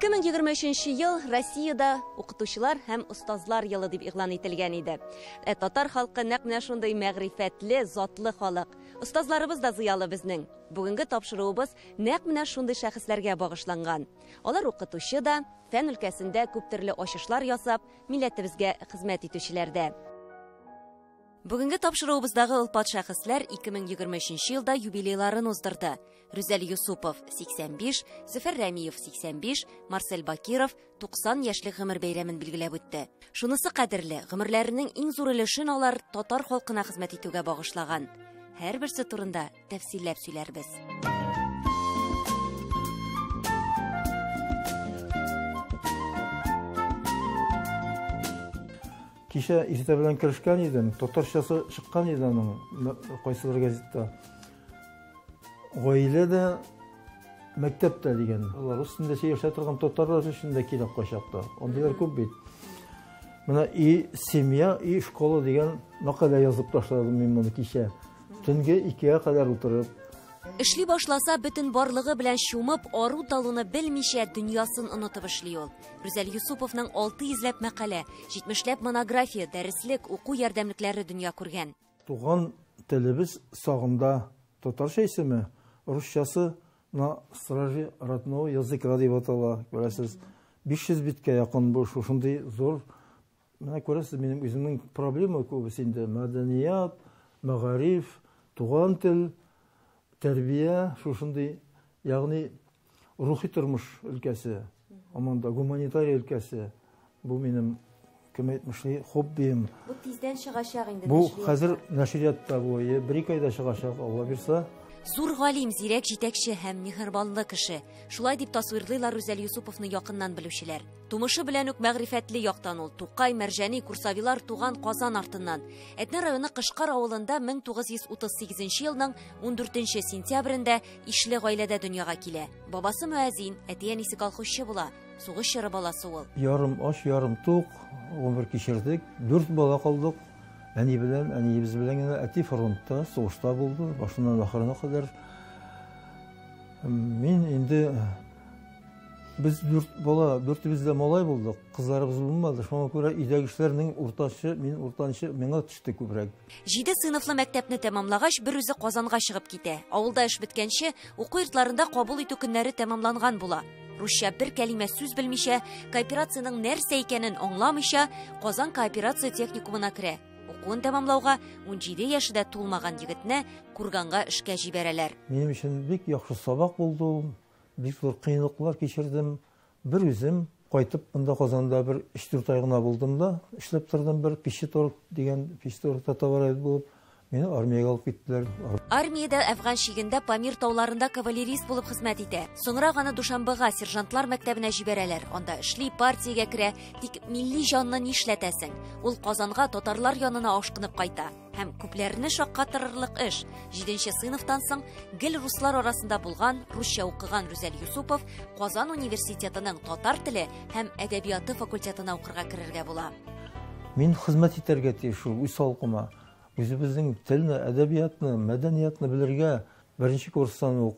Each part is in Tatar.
2023 ел Россияда укытучылар һәм устазлар елы дип игълан ителгән иде. Татар халкы нәкъ менә шундый мәгърифәтле, затлы халык. Устазларыбыз да зыялы безнең. Бүгенге тапшыруыбыз нәкъ менә шундый шәхесләргә багышланган. Алар укытучы да, фән өлкәсендә күп төрле ачышлар ясап, милләтебезгә хезмәт итүчеләрдә. Бүгенге тапшыруыбыздагы ылпат шәхесләр 2023 елда юбилейларын уздырды. Рүзәл Юсупов 85, Зөфәр Рәмиев 85, Марсель Бакиров 90 яшьлек гомер бәйрәмен билгеләп үтте. Шунысы кадерле, гомерләренең иң зур өлешен алар татар халкына хезмәт итүгә багышлаган. Һәрберсе турында тәфсилләп сөйләрбез. Кичә иртә белән керешкән идем, татарчасы чыккан иде аның кайсыдыр газетта. Гаиләдә мәктәптә дигән. Алар өстендә яшәп торган татарлар өчен дә килеп качакта. Ондыйлар күп бит. Менә и семья, и школа дигән мәкалә язып ташладым мин моны кичә. Төнгә 2-гә кадәр утырып. Эшли башласа, бөтен барлыгы белән шумып, ару талуны белмичә дөньясын онытып эшли ул. Рүзәл Юсуповның 600ләп мәкалә, 70ләп монография, дәреслек, уку ярдәмлекләре дөнья күргән. Туган телебез сагында татарча исеме, русчасы на страже родного языка дип атала. Күрәсез, 500 биткә якын бу шушындый зур. Менә күрәсез, минем үземнең проблема күбес инде. Мәдәният, мәгариф, туган тел, тәрбия, шушындый, ягъни рухи тормыш өлкәсе, аманда гуманитарий өлкәсе. Бу минем кем әйтмешли хоббием. Бу тиздән чыгачак инде. Бу хәзер нәшриятта бу, 1-2 айда чыгачак, Алла бирсә. Зур галим, зирәк җитәкче һәм миһербанлы кеше. Шулай дип тасвирлыйлар Рүзәл Юсуповны якыннан белүчеләр. Тумышы белән үк мәгърифәтле яктан ул. Тукай, Мәрҗәни, Курсавилар туган Казан артыннан. Әтнә районы Кышкар авылында 1938 елның 14 сентябрендә ишле гаиләдә дөньяга килә. Бабасы мөәзин, әти-әнисе колхозчы була. Сугыш чоры баласы ул. Ярым аш, ярым тук, гомер кичердек. 4 бала калдык. Әниебез белән әти фронтта, сугышта булды, башыннан ахырына кадәр. Мин инде без 4 бала, 4-без дә малай булдык, кызларыбыз булмады. Шуңа күрә өйдәге эшләрнең уртанчы, мин уртанчы, миңа төште күбрәк. 7 сыйныфлы мәктәпне тәмамлагач, бер үзе Казанга чыгып китә. Авылда эш биткәнче, уку йортларында кабул итү көннәре тәмамланган була. Русча бер кәлимә сүз белмичә, кооперациянең нәрсә икәнен аңламыйча, Казан кооперация техникумына керә. Укуын тәмамлауга 17 яшендә тулмаган егетне Курганга эшкә җибәрәләр. Минем өчен бик яхшы сабак булды. Бик зур кыенлыклар кичердем. Бер үзем кайтып, монда Казанда бер 3-4 ай гына булдым да, эшләп тордым бер Пищеторг дигән Пищеторгта товар булып. Мені армияга алып киттеләр. Армиядә Әфган шигендә Памир тауларында кавалерист булып хезмәт итә. Соңра гына Душанбага сержантлар мәктәбенә җибәрәләр. Анда эшли, партиягә керә, тик милли җанны нишләтәсең? Ул Казанга татарлар янына ашкынып кайта. Һәм күпләрне шаккатырырлык эш. 7нче сыйныфтан соң гел руслар арасында булган, русча укыган Рүзәл Юсупов Казан университетының татар теле һәм әдәбияты факультетына укырга керергә була. Мин хезмәт итәргә тиеш ул үз халкыма. Үзебезнең телне, әдәбиятны, мәдәниятны белергә беренче курстан ук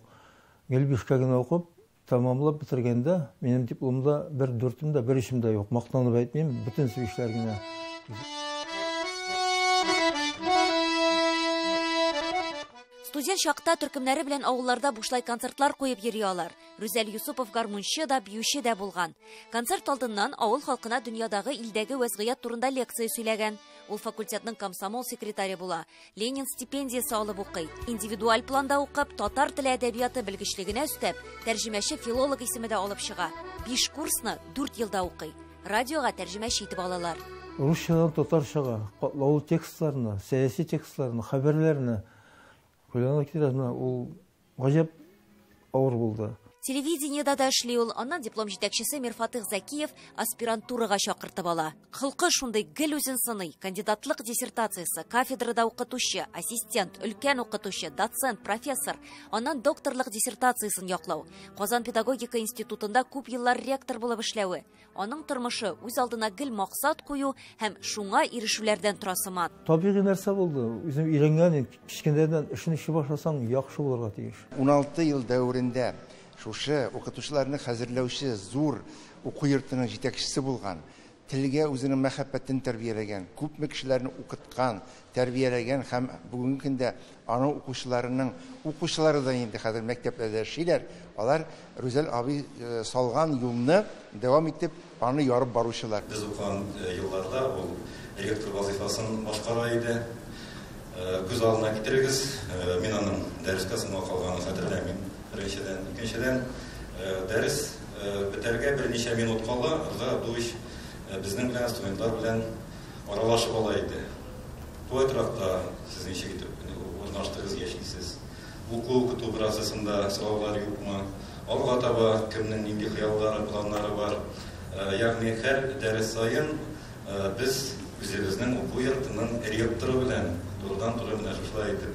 Гелбишкә генә укып, тәмамлап бетергәндә, минем дипломда бер 4-м дә, бер 3-м дә юк. Мактанып әйтмим, бөтен сөйлешләр генә. Студент чакта төркемнәре белән авылларда бушлай концертлар куеп йөри алар. Рүзәл Юсупов гармунчы да, биюче дә булган. Концерт алдыннан авыл халкына дөньядагы илдәге вазгыять турында лекция сөйләгән. Ул факультетның комсомол секретаре була. Ленин стипендиясе алып укый. Индивидуаль планда укып, татар теле әдәбияты белгечлегенә өстәп, тәрҗемәче филолог исеме дә алып чыга. 5 курсны 4 елда укый. Радиога тәрҗемәче итеп алалар. Русчадан татарчага катлаулы текстларны, сәяси текстларны, хәбәрләрне Көләнә китәрме, ул гаҗәп авыр булды. Телевидениеда да эшли ул. Аннан диплом җитәкчесе Мирфатых Закиев аспирантурага чакыртып ала. Хылкы шундый гел үзен сыный. Кандидатлык диссертациясе, кафедрада укытучы, ассистент, өлкән укытучы, доцент, профессор. Аннан докторлык диссертациясын яклау. Казан педагогика институтында күп еллар ректор булып эшләве. Аның тормышы үз алдына гел максат кую һәм шуңа ирешүләрдән тора сыман. Табигый нәрсә булды. Үзем өйрәнгән, кичкендәдән эшне эшли башласаң яхшы булырга тиеш. 16 ел дәврендә шушы укытучыларны хәзерләүче зур уку йортының җитәкчесе булган, телгә үзенең мәхәббәтен тәрбияләгән, күпме кешеләрне укыткан, тәрбияләгән һәм бүгенге көндә аның укучылары да инде хәзер мәктәпләрдә эшлиләр. Алар Рүзәл абый салган юлны дәвам итеп, аны ярып баручылар. Без укыган елларда ул ректор вазифасын башкара иде. Күз алдына китерегез, мин аның дәрескәсенә калганын хәтерләмим. Беренчедән, икенчедән, дәрес бетәргә берничә минут кала, бу эш безнең белән студентлар белән аралашып ала иде. Бу этракта сез ничек итеп урнаштырыгыз, яшисез? Укыту процессында сораулар юкмы? Алга таба кемнең нинди хыяллары, планнары бар? Ягъни һәр дәрес саен без үзебезнең уку йортының ректоры белән турыдан-туры менә шулай итеп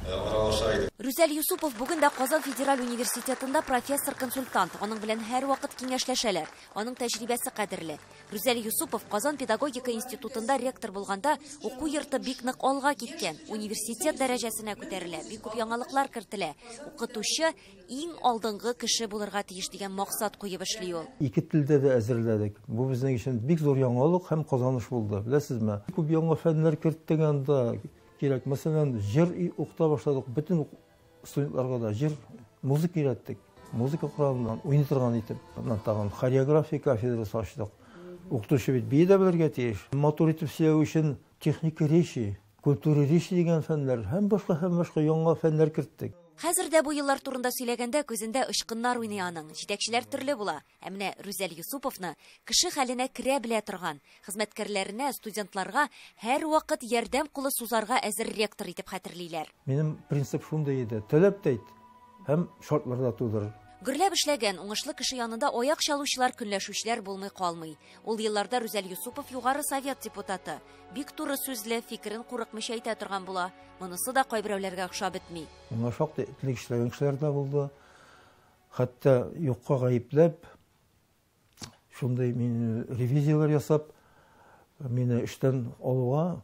аралаша идек. Рүзәл Юсупов бүген дә Казан федераль университетында профессор-консультант. Аның белән һәр вакыт киңәшләшәләр. Аның тәҗрибәсе кадерле. Рүзәл Юсупов Казан педагогика институтында ректор булганда уку йорты бик нык алга киткән. Университет дәрәҗәсенә күтәрелә, бик күп яңалыклар кертелә. Укытучы иң алдынгы кеше булырга тиеш дигән максат куеп эшли ул. Ике телдә дә әзерләдек. Бу безнең өчен бик зур яңалык һәм казаныш булды. Беләсезме? Күп яңа фәннәр кертtek анда. Кирәк. Мәсәлән, җыр укыта башладык. Бөтен студентларга да җыр, музыка өйрәттек. Музыка коралыннан уйный торган итеп, тагын хореография кафедрасы ачтык. Укытучы бит бия дә белергә тиеш. Мотор итеп сөйләү өчен техника речи, культура речи дигән фәннәр һәм башка яңа фәннәр керттек. Хәзер дә бу еллар турында сөйләгәндә күзендә ычкыннар уйный аның. Җитәкчеләр төрле була. Ә менә Рүзәл Юсуповны кеше хәленә керә белә торган, хезмәткәрләренә, студентларга һәр вакыт ярдәм кулы сузарга әзер ректор итеп хәтерлиләр. Минем принцип шундый иде. Таләп тә ит һәм шартлар да тудыр. Гөрләп эшләгән уңышлы кеше янында аяк чалучылар, көнләшүчеләр булмый калмый. Ул елларда Рүзәл Юсупов югары совет депутаты. Бик туры сүзле, фикерен курыкмыйча әйтә торган була. Монысы да кайберәүләргә охшап бетми. Моңа шактый итлек эшләгән кешеләр дә булды. Хәтта юкка гаепләп, шундый мин ревизиялар ясап, мине эштән алуга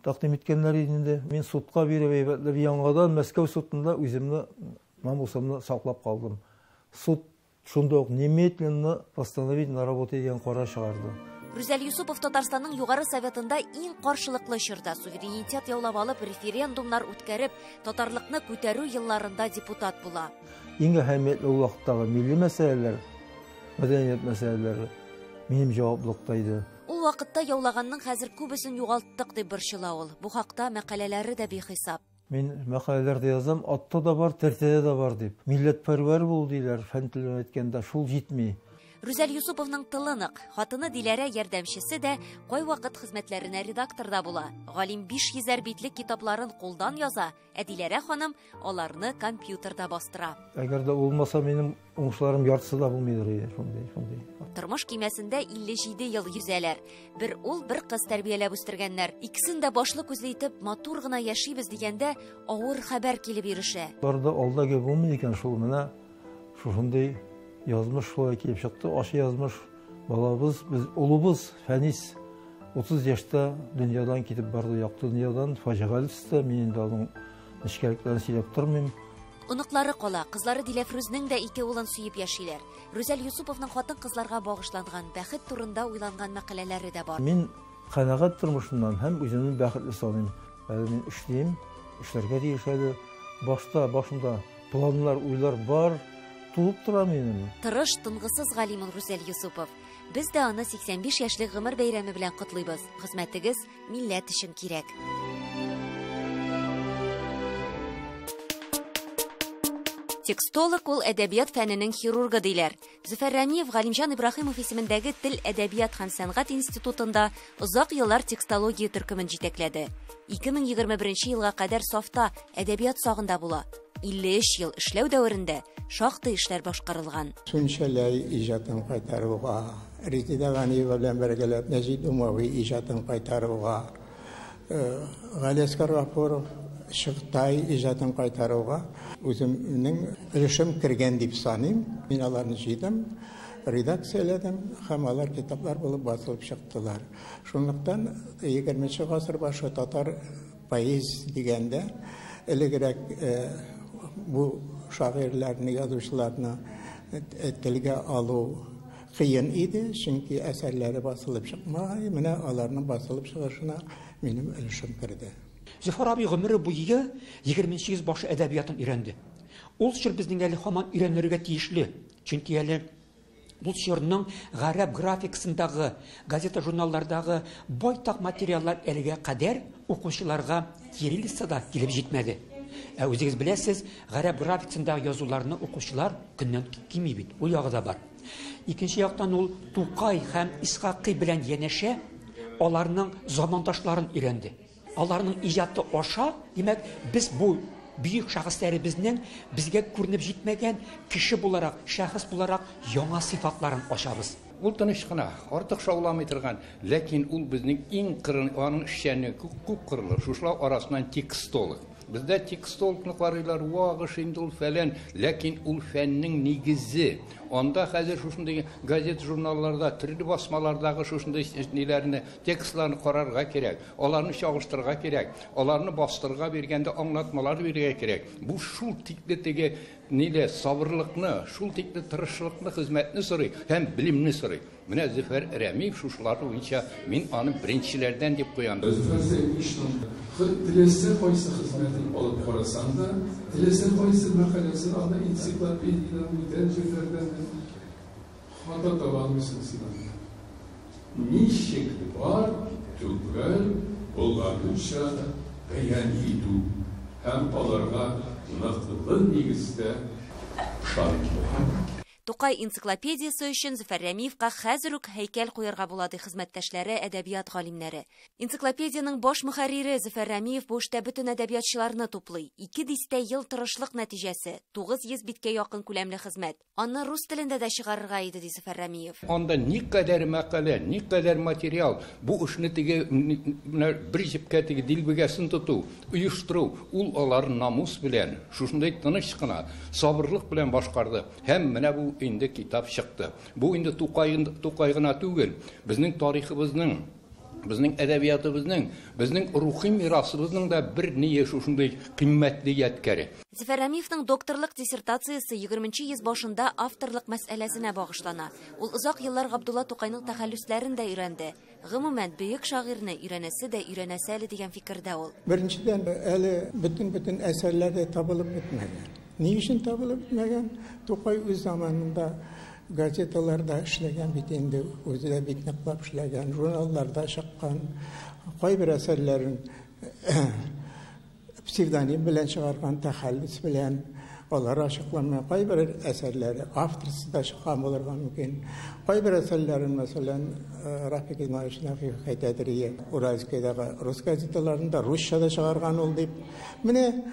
тәкъдим иткәннәр инде. Мин судка биреп әйбәтләп яңадан Мәскәү судында үземне намусымны саклап калдым. Суд шунда ук немедленно постановить на работу дигән карар чыгарды. Рүзәл Юсупов Татарстанның югары советында иң каршылыклы чорда суверенитет яулап алып, референдумнар үткәреп, татарлыкны күтәрү елларында депутат була. Иң әһәмиятле ул вакыттагы милли мәсьәләләр, мәдәният мәсьәләләре минем җаваплыкта иде. Ул вакытта яулаганның хәзер күбесен югалттык дип борчыла ул. Бу хакта мәкаләләре дә бихисап. Мин мәкаләләрдә язам, атта да бар, тәртәдә дә бар дип. Милләтпәрвәр бул диләр, фән телен әйткәндә шул җитми. Рүзәл Юсуповның тылынык, хатыны Диләрә ярдәмчесе дә кай вакыт хезмәтләренә редакторда була. Галим 500 битлек китапларын кулдан яза, ә Диләрә ханым аларны компьютерда бастыра. Әгәр дә булмаса, минем уңышларым яртысы да булмыйдыр иде, шундый. Тормыш кимәсендә 57 ел йөзәләр. Бер ул, бер кыз тәрбияләп үстергәннәр. Икесен дә башлы күзле итеп матур гына яшибез дигәндә, авыр хәбәр килеп ирешә. Барда алдагы булмый икән шул менә шундый язмыш шулай килеп чыкты. Ашы язмыш балабыз, без улыбыз Фәнис 30 яшьтә дөньядан китеп барды, якты дөньядан фаҗигаль төстә. Мин инде аның ничкәлекләрен сөйләп тормыйм. Оныклары кала, кызлары Диләфрүзнең дә 2 улын сөеп яшиләр. Рүзәл Юсуповның хатын-кызларга багышланган, бәхет турында уйланган мәкаләләре дә бар. Мин канәгать тормышымнан һәм үземне бәхетле саныйм. Мин эшлим, эшләргә тиешәле. Башымда планнар, уйлар бар, тулып тора минем. Тырыш, тынгысыз галим Рүзәл Юсупов. Без дә аны 85 яшьлек гомер бәйрәме белән котлыйбыз. Хезмәтегез милләт өчен кирәк. Текстолог ул әдәбият фәненең хирургы диләр. Зөфәр Рәмиев Галимҗан Ибраһимов исемендәге Тел, әдәбият һәм сәнгать институтында озак еллар текстология төркемен җитәкләде. 2021 елга кадәр сафта әдәбият сагында була. 53 ел эшләү дәверендә шактый эшләр башкарылган. Шунчалай иҗатын кайтаруга, Резида Ганиева белән бергәләп Нәҗид Умави иҗатын кайтаруга, Галиәскәр Гафуров Шыгтай иҗатын кайтаруга үземнең өлешем кергән дип саныйм. Мин аларны җыйдым, редакцияләдем һәм алар китаплар булып басылып чыктылар. Шунлыктан 20 гасыр башы татар поэзия дигәндә элегрәк бу шагыйрьләрне, язучыларны tilge alу kıyın idi. Çünkü eserleri basılıp çıkmay. Mine alarının basılıp çıkışına benim ölüşüm kirdi. Züfar abi ömrü boyu 28 başı edebiyatın öğrendi. Ol şiir bizning әле һаман өйрәнергә тиешле. Чөнки әле бұл шиырның ғәрәп графикасындагы, газета журналлардагы байтак материаллар әлегә кадәр укучыларга кириллицада килеп җитмәде. Ә үзегез беләсез, ғәрәп графикасындагы язуларны укучылар көннән кими бит. Ул ягы да бар. Икенче яктан ул Тукай һәм Исхакый белән янәшә аларның замандашларын өйрәнде. Аларның иҗаты аша, димәк, без бу büyük şahıslarımızın bizge күренеп җитмәгән кеше буларак, шәхес буларак яңа сыйфатларын ашабыз. Ул тыныч кына, артык шауламый торган, ләкин ул безнең иң кырын аның эшчәне күп кырлы. Шушлар арасыннан текстолог. Бездә текстологны карыйлар, вагыш инде ул фәлән, ләкин ул фәннең нигезе. Анда хәзер шушындый газет журналларда, төрле басмалардагы шушындый ниләрне, текстларны карарга кирәк, аларны чагыштырырга кирәк, аларны бастырырга бергәндә аңлатмалар бирергә кирәк. Бу шул тикле теге ниле сабырлыкны, шул тикле тырышлыкны, хезмәтне сорый һәм билимне сорый. Менә Зөфәр Рәмиев шушлар буенча мин аны беренчеләрдән дип куям. Tilese koysa hizmetini alıp karasam da, tilese koysa makalesini ana ensiklopedyadan, mütercimlerden hata davranmışsın sinanında. Ni şekli var, tügvel, olganınca beyan idu, hem alarga nıqtılı negizde şarkı. Тукай энциклопедиясы өчен Зөфәр Рәмиевка хәзер үк һәйкәл куярга булады хезмәттәшләре, әдәбият галимнәре. Энциклопедияның баш мөхәррире Зөфәр Рәмиев бу эштә бөтен әдәбиятчыларны туплый. 2 дистә ел тырышлык нәтиҗәсе, 900 биткә якын күләмле хезмәт. Аны рус телендә дә чыгарырга иде, ди Зөфәр Рәмиев. Анда никадәр мәкалә, никадәр материал, бу эшне теге бер җепкә теге дилбегәсен тоту, оештыру, ул алар намус белән, шушындай тыныч кына, сабырлык белән башкарды. Һәм менә бу инде китап чыкты. Бу инде Тукай гына түгел, безнең тарихыбызның, безнең әдәбиятыбызның, безнең рухи мирасыбызның да бер ния шушындай кыйммәтле ядкәре. Зөфәр Рәмиевнең докторлык диссертациясе 20-нчы йөз башында авторлык мәсьәләсенә багышлана. Ул озак еллар Габдулла Тукайның тәхәллүсләрен дә өйрәнде. Гомумән, бөек шагыйрьне өйрәнәсе дә өйрәнәсе әле дигән фикердә ул. Беренчедән, әле бөтен әсәрләрдә табылып бетмәгән. Ни өчен табылып бетмәгән? Тукай үз заманында газеталарда эшләгән бит инде, үзе дә бик ныклап эшләгән, журналларда чыккан, кайбер әсәрләрен псевдоним белән чыгарган, тәхәллүс белән, алар ачыкланмый, кайбер әсәрләре авторсыз да чыккан булырга мөмкин. Кайбер әсәрләрен, мәсәлән, Рафик Исмаилович Хәйтәдриев Уральскийдагы рус газеталарында русчада чыгарган ул дип. Менә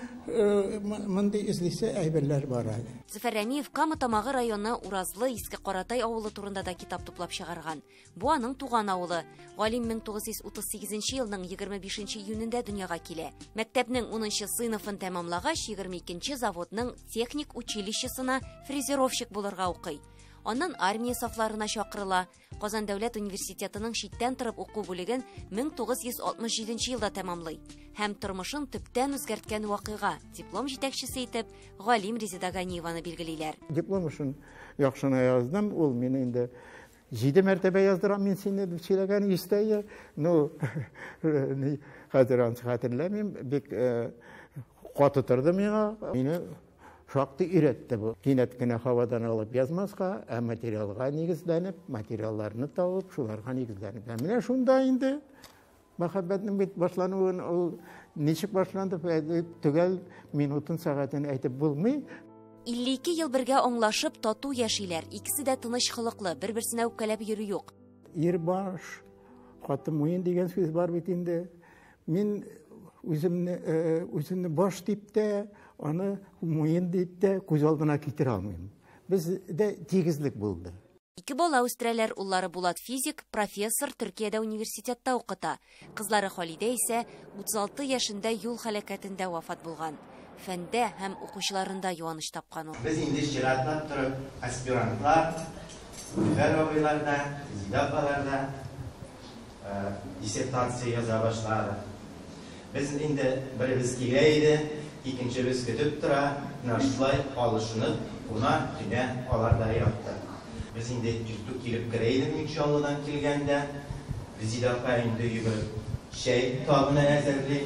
мондай излисе әйберләр бар әле. Зөфәр Рәмиев Кама Тамагы районы Уразлы Иске Каратай авылы турында да китап туплап чыгарган. Бу аның туган авылы. Галим 1938 елның 25 июнендә дөньяга килә. Мәктәпнең 10-нчы сыйныфын тәмамлагач 22-нче заводның техник училищесына фрезеровщик булырга укый. Аннан армия сафларына чакырыла. Казан дәүләт университетының читтән торып уку бүлеген 1967 елда тәмамлый. Һәм тормышын төптән үзгәрткән вакыйга диплом җитәкчесе итеп Галим Резида Ганиеваны билгелиләр. Диплом өчен яхшына яздым, ул мине инде 7 мәртәбә яздырам, мин сине дип сөйләгән истәе. Хәзер аны хәтерләмим, бик каты торды миңа. Мине шактый өйрәтте бу. Кинәт кенә һавадан алып язмаска, материалга нигезләнеп, материалларны табып, шуларга нигезләнеп. Менә шунда инде мәхәббәтнең бит башлануын, ул ничек башланды, төгәл минутын, сәгатен әйтеп булмый. 52 ел бергә аңлашып тату яшиләр. Икесе дә тыныч хылыклы, бер-берсенә үпкәләп йөрү юк. Ир баш, хатын муен дигән сүз бар бит инде. Мин үземне баш дип тә, аны муен дип тә күз алдына китерә алмыйм. Бездә тигезлек булды. 2 бала үстерәләр, уллары Булат физик, профессор, Төркиядә университетта укыта. Кызлары Халидә исә 36 яшендә юл һәлакәтендә вафат булган. Фәндә һәм укучыларында юаныч тапкан ул. Без инде чиратлап торып, аспирантлар, фәрвиларда, зидапаларда диссертация яза башлады. Biz инде беребез килә иде, икенчебез көтеп тора, шулай алышынып, буна төнә алар да ятты. Без инде иртүк килеп керәйдек Микшаллыдан килгәндә, Резида апа инде йөгереп шәй табыны әзерли.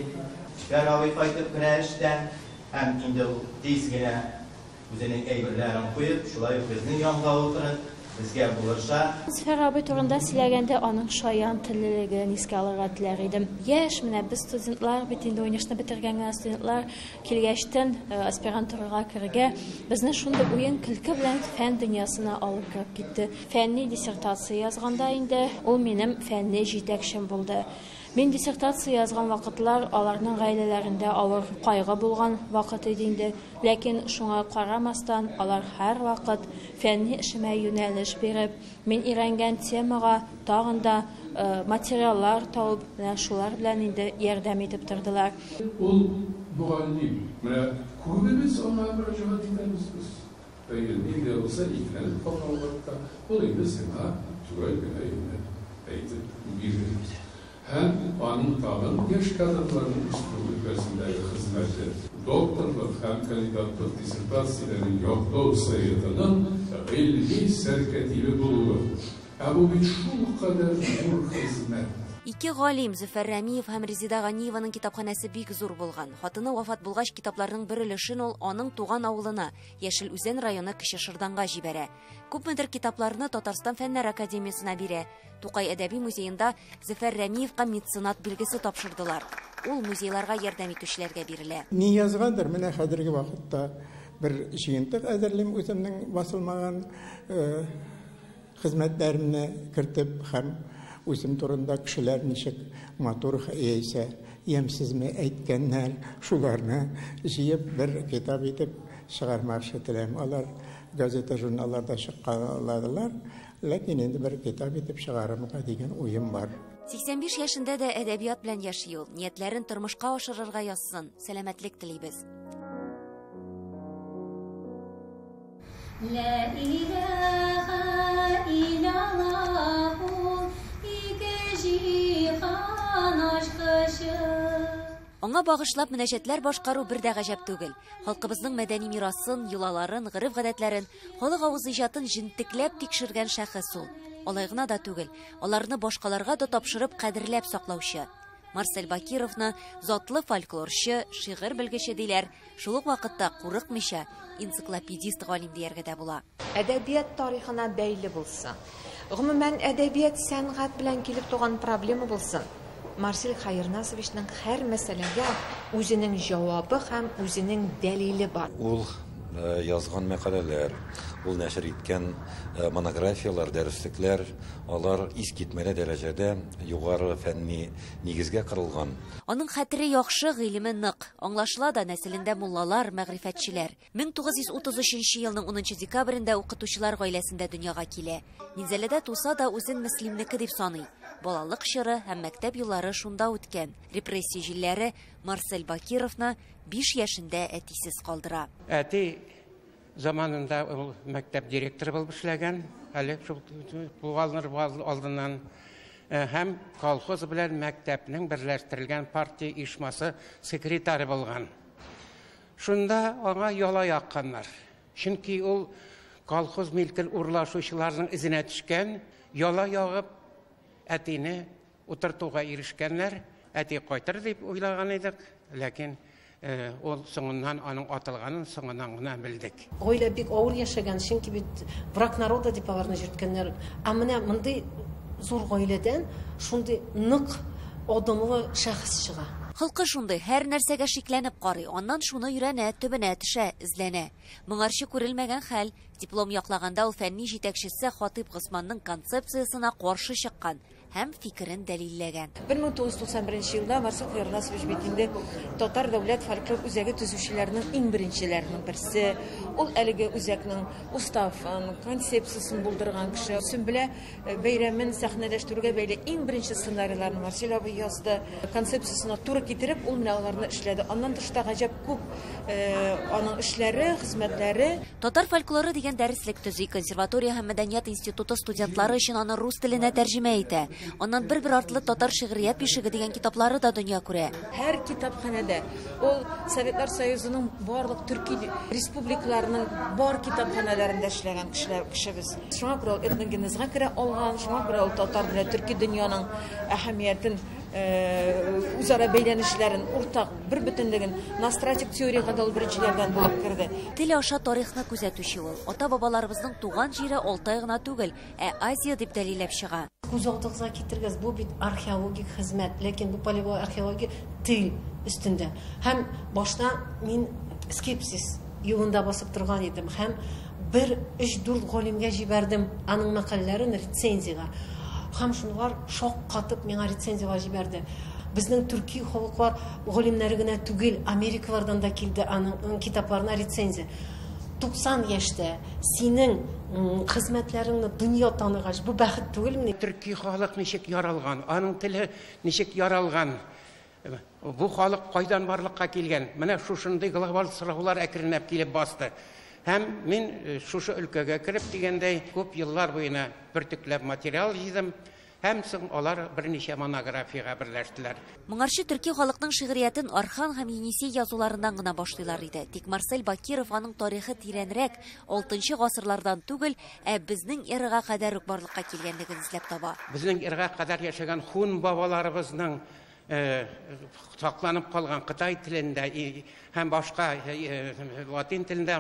Шәр абый кайтып керә эштән, һәм инде тиз генә үзенең әйберләрен куеп, шулай безнең янга утырып, безгә булырша. Зөфәр абый турында сөйләгәндә аның шаян теллелеген искә алырга теләр идем. Яшь менә без студентлар бит инде университетны бетергән студентлар килгәчтән аспирантурага керергә безне шундый уен көлке белән фән дөньясына алып кереп китте. Фәнни диссертация язганда инде ул минем фәнни җитәкчем булды. Мин диссертация язган вакытлар аларның гаиләләрендә авыр кайгы булган вакыт иде инде, ләкин шуңа карамастан алар һәр вакыт фәнни эшемә юнәлеш биреп, мин өйрәнгән темага тагын да материаллар табып, шулар белән инде ярдәм итеп тордылар. Ул мугаллим, менә күбебез аңа мөрәҗәгать итәбез без. Инде булса икән, калганлыкта ул инде сиңа турай генә әйтеп бирде. Һәм аның тагын яшь кадрларның республикасындагы хезмәте, докторлык һәм кандидатлык диссертацияләрен яклау сәясәтенең гыйльми сәркәтибе булуы. Бу бит шулкадәр зур хезмәт. Ике галим Зөфәр Рәмиев һәм Резида Ганиеваның китапханәсе бик зур булган. Хатыны вафат булгач, китапларның бер өлешен ул аның туган авылына, Яшел Үзән районы Кече Шырданга җибәрә. Күпмедер китапларны Татарстан Фәннәр академиясына бирә. Тукай әдәби музеенда Зөфәр Рәмиевка меценат билгесе тапшырдылар. Ул музейларга ярдәм итүчеләргә бирелә. Ни язгандыр менә хәзерге вакытта бер җыентык әзерлим үземнең басылмаган хезмәтләремне кертеп һәм үзем турында кешеләр ничек матур яисә ямьсезме әйткәннәр, шуларны җыеп бер китап итеп чыгармакчы теләм. Алар газета, журналларда чыкканладылар, ләкин инде бер китап итеп чыгарырга дигән уем бар. 85 яшендә дә әдәбият белән яши ул. Ниятләрен тормышка ашырырга язсын. Сәламәтлек телибез. La ilaha illallah Аңа багышлап мөнәҗәтләр башкару бер дә гаҗәп түгел. Халкыбызның мәдәни мирасын, юлаларын, гырыф-гадәтләрен, халык авыз иҗатын җентекләп тикшергән шәхес ул. Алай гына да түгел, аларны башкаларга да тапшырып кадерләп саклаучы. Марсель Бакировны затлы фольклорчы, шигырь белгече диләр. Шул ук вакытта курыкмыйча энциклопедист галим дияргә дә була. Әдәбият тарихына бәйле булсын. Гомумән әдәбият сәнгать белән килеп туган проблема булсын. Марсель Хайрназовичның һәр мәсьәләгә үзенең җавабы һәм үзенең дәлиле бар. Ул язган мәкаләләр, ул нәшер иткән монографиялар, дәреслекләр, алар искитмәле дәрәҗәдә югары фәнни нигезгә корылган. Аның хәтере яхшы, гыйлеме нык. Аңлашыла да нәселендә муллалар, мәгърифәтчеләр. 1933 елның 10 декабрендә укытучылар гаиләсендә дөньяга килә. Низәләдә туса да үзен мөслимнеке дип саный. Балалык чоры һәм мәктәп еллары шунда үткән. Репрессия җилләре Марсель Бакировны 5 яшендә әтисез калдыра. Әти заманында ул мәктәп директоры булып эшләгән, әле шул булганнар алдыннан һәм колхоз белән мәктәпнең берләштерелгән партия ишмасы секретаре булган. Шунда аңа яла якканнар. Чөнки ул колхоз милкен урлашучыларның изенә төшкән, яла ягып әтине утыртуга ирешкәннәр. Әти кайтыр дип уйлаган идек, ләкин ул соңыннан аның атылганын соңыннан гына белдек. Гаилә бик авыр яшәгән, чөнки бит враг народа дип аларны җөрткәннәр. Ә менә мондый зур гаиләдән шундый нык адымлы шәхес чыга. Халкы шундый һәр нәрсәгә шикләнеп карый, аннан шуны өйрәнә, төбенә төшә, эзләнә. Моңарчы күрелмәгән хәл, диплом яклаганда ул фәнни җитәкчесе Хатип Госманның концепциясына каршы чыккан һәм фикерен дәлилләгән. 1991 елда Марсель Хайрназович бит инде татар дәүләт фольклор үзәге төзүчеләренең иң беренчеләренең берсе. Ул әлеге үзәкнең уставын, концепциясын булдырган кеше. Сөмбелә бәйрәмен сәхнәләштерүгә бәйле иң беренче сценарийларны Марсель абый язды. Концепциясына туры китереп, ул менә аларны эшләде. Аннан тышта гаҗәп күп аның эшләре, хезмәтләре. Татар фольклоры дигән дәреслек төзи, консерватория һәм мәдәният институты студентлары өчен аны рус теленә тәрҗемә итә. Аннан бер артлы татар шигърият бишеге дигән китаплары да дөнья күрә. Һәр китапханәдә ул Советлар Союзының барлык төрки республикаларының бар китапханәләрендә эшләгән кешебез. Шуңа күрә этногенезга керә алган, шуңа күрә ул татар белән төрки дөньяның әһәмиятен, үзара бәйләнешләрен, уртак бер бөтенлеген настратик теорияга да беренчеләрдән булып керде. Тел аша тарихны күзәтүче ул. Ата-бабаларыбызның туган җире Алтай гына түгел, Азия дип дәлилләп чыга. Күз алдыгызга китергәс, бу бит археологик хезмәт, ләкин бу палеоархеология тел өстендә. Һәм башта мин скепсис юлында басып торган идем. Һәм 1-3-4 галимгә җибәрдем аның мәкаләләрен рецензиягә. Һәм шунлар шок катып миңа рецензиягә җибәрде. Безнең төрки халыклар галимнәре генә түгел, Америкалардан да килде аның китапларына рецензия. 90 яшьтә синең хезмәтләреңне дөнья таныгач, бу бәхет түгелме? Төрки халык ничек яралган, аның теле ничек яралган, бу халык кайдан барлыкка килгән? Менә шушындый глобаль сораулар әкренләп килеп басты. Һәм мин шушы өлкәгә кереп дигәндәй күп еллар буена бертөкләп материал җыйдым. Һәм соң алар берничә монографиягә берләштеләр. Моңарчы төрки халыкның шигъриятен Архан һәм Енисей язуларыннан гына башлыйлар иде. Тик Марсель Бакиров аның тарихы тирәнрәк, 6нчы гасырлардан түгел, безнең эрага кадәр үк барлыкка килгәнлеген эзләп таба. Безнең эрага кадәр яшәгән хун бабаларыбызның сакланып калган Кытай телендә һәм башка латин телендә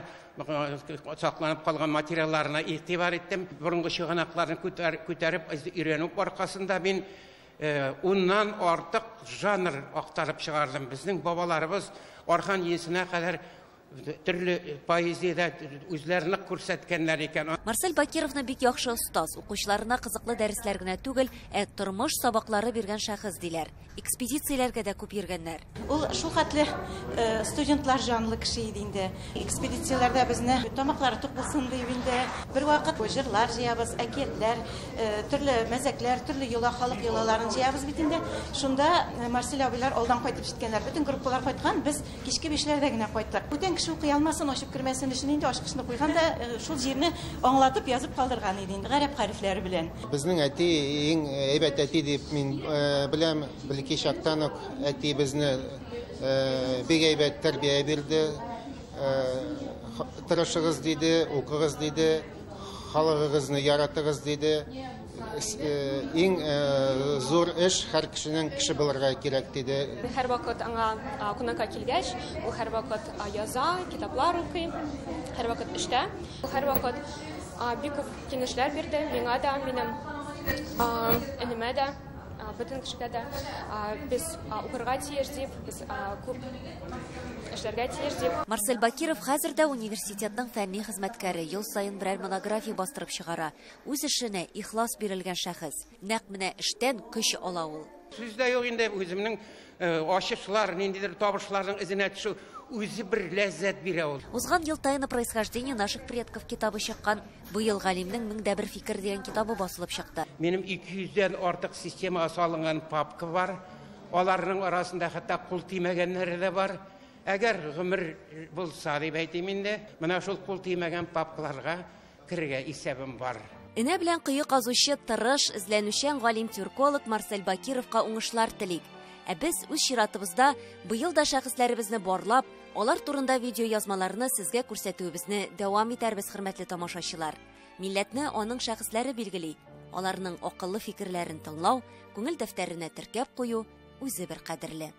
сакланып калган материалларына игътибар иттем. Борынгы чыганакларны күтәреп өйрәнү аркасында мин уннан артык жанр актарып чыгардым. Безнең бабаларыбыз Архан Енисенә кадәр төрле поэзиядә үзләренә күрсәткәннәр икән. Марсель Бакировны бик яхшы остаз, укучыларына кызыклы дәресләр генә түгел, тормыш сабаклары биргән шәхес диләр. Экспедицияләргә дә күп йөргәннәр. Ул шул хәтле студентлар жанлы кеше иде инде. Экспедицияләрдә безне тамаклары тук булсын дип инде бер вакыт җырлар җыябыз, әкиятләр, төрле мәзәкләр, төрле йола халык йолаларын җыябыз бит инде. Шунда Марсель абыйлар алдан кайтып җиткәннәр. Бөтен группалар кайткан, без кичке 5ләрдә генә кайттык. Бүтән кеше укый алмасын, ачып кермәсен өчен инде ачкычны куйганда шул җирне аңлатып язып калдырган иде инде гарәп хәрефләре белән. Безнең әти иң әйбәт әти дип мин беләм, бәлки чактан ук әти безне бик әйбәт тәрбия бирде. Тырышыгыз диде, укыгыз диде, халыгыгызны яратыгыз диде. Иң зур эш һәр кешенең кеше булырга кирәк диде. Һәр вакыт аңа кунакка килгәч, ул һәр вакыт яза, китаплар укый, һәр вакыт эштә. Ул һәр вакыт бик күп киңәшләр бирде, миңа да, минем энемә дә, бөтен кешегә дә. Без укырга тиеш дип, без күп эшләргә тиеш дип. Марсель Бакиров хәзер дә университетның фәнни хезмәткәре, ел сайын берәр монография бастырып чыгара. Үз эшенә ихлас бирелгән шәхес. Нәкъ менә эштән көч ала ул. Сүздә юк инде үземнең ачышлар, ниндидер табышларның изенә төшү үзе бер ләззәт бирә ул. Узган ел тайны происхождение наших предков китабы чыккан, быел галимнең 1001 фикер дигән китабы басылып чыкты. Минем 200дән артык система салынган папка бар. Аларның арасында хәтта кул тимәгәннәре дә бар. Әгәр гомер булса дип әйтим инде, менә шул кул тимәгән папкаларга кирергә исәбем бар. Энә белән кыю казучы, тырыш, эзләнүчән галим-тюрколог Марсель Бакировка уңышлар телик. Без үз чиратыбызда быел да шәхесләребезне барлап, алар турында видео язмаларны сезгә күрсәтүебезне дәвам итәрбез, хөрмәтле тамашачылар. Милләтне аның шәхесләре билгели. Аларның акыллы фикерләрен тыңлау, күңел дәфтәренә теркәп кую үзе бер кадерле.